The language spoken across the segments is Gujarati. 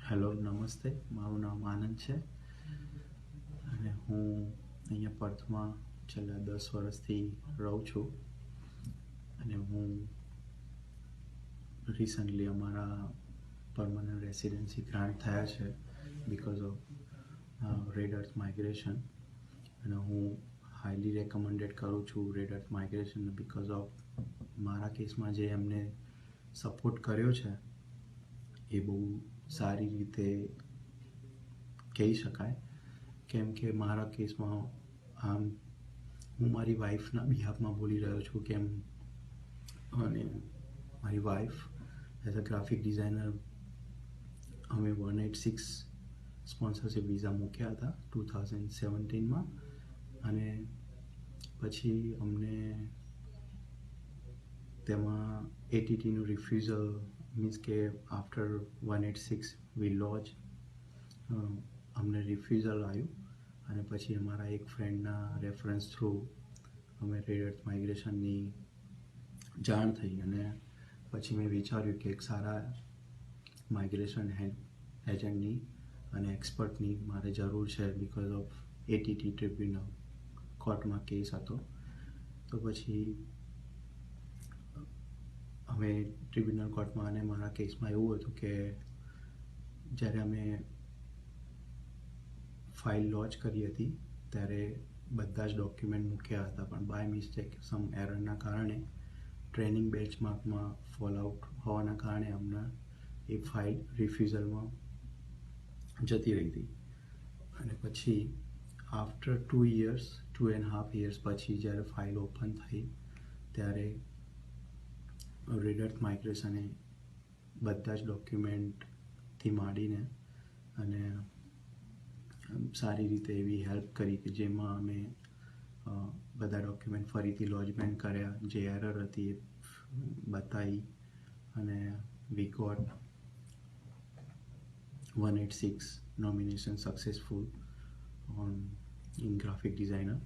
હેલો નમસ્તે, મારું નામ આનંદ છે અને હું અહીંયા પર્થમાં છેલ્લા 10 વર્ષથી રહું છું અને હું રિસન્ટલી અમારા પરમનન્ટ રેસિડેન્સી ગ્રાન્ટ થયા છે because of red earth migration અને હું હાઈલી રેકમેન્ડેડ કરું છું red earth migration because of મારા કેસમાં જે એમને સપોર્ટ કર્યો છે એ બહુ સારી રીતે કહી શકાય, કેમ કે મારા કેસમાં હું મારી વાઈફના બિહાફમાં બોલી રહ્યો છું કેમ અને મારી wife as a graphic designer અમે 186 સ્પોન્સરશિપ વિઝા મૂક્યા હતા 2017માં અને પછી અમને તેમાં એટીટીનું રિફ્યુઝલ મીન્સ કે આફ્ટર 186 વી લોજ અમને રિફ્યુઝલ આવ્યું અને પછી અમારા એક ફ્રેન્ડના રેફરન્સ થ્રુ અમે રેડ અર્થ માઇગ્રેશનની જાણ થઈ અને પછી મેં વિચાર્યું કે એક સારા માઇગ્રેશન એજન્ટની અને એક્સપર્ટની મારે જરૂર છે બિકોઝ ઓફ એટીટી ટ્રિબ્યુનલ કોર્ટમાં કેસ હતો. તો પછી અમે ટ્રિબ્યુનલ કોર્ટમાં અને મારા કેસમાં એવું હતું કે જ્યારે અમે ફાઇલ લોન્ચ કરી હતી ત્યારે બધા જ ડોક્યુમેન્ટ મૂક્યા હતા, પણ બાય મિસ્ટેક સમ એરરના કારણે ટ્રેનિંગ બેન્ચમાર્કમાં ફોલઆઉટ હોવાના કારણે અમને એ ફાઇલ રિફ્યુઝલમાં જતી રહી હતી અને પછી આફ્ટર 2.5 years પછી જ્યારે ફાઇલ ઓપન થઈ ત્યારે રેડ અર્થ માઇગ્રેશને બધા જ ડોક્યુમેન્ટથી માંડીને અને સારી રીતે એવી હેલ્પ કરી કે જેમાં અમે બધા ડોક્યુમેન્ટ ફરીથી લોજમેન્ટ કર્યા, જે એરર હતી એ બતાવી અને we got 186 nomination successful in graphic designer.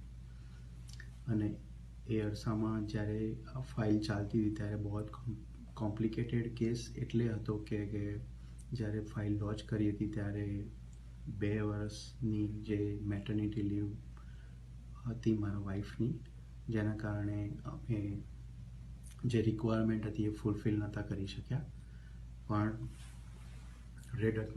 અને એ અરસામાં જ્યારે આ ફાઇલ ચાલતી હતી ત્યારે બહુ કોમ્પ્લિકેટેડ કેસ એટલે હતો કે જ્યારે ફાઇલ લોન્ચ કરી હતી ત્યારે 2 વર્ષની જે મેટર્નિટી લીવ હતી મારા વાઈફની, જેના કારણે અમે જે રિક્વાયરમેન્ટ હતી એ ફૂલફિલ નહોતા કરી શક્યા. પણ રેડ અર્થ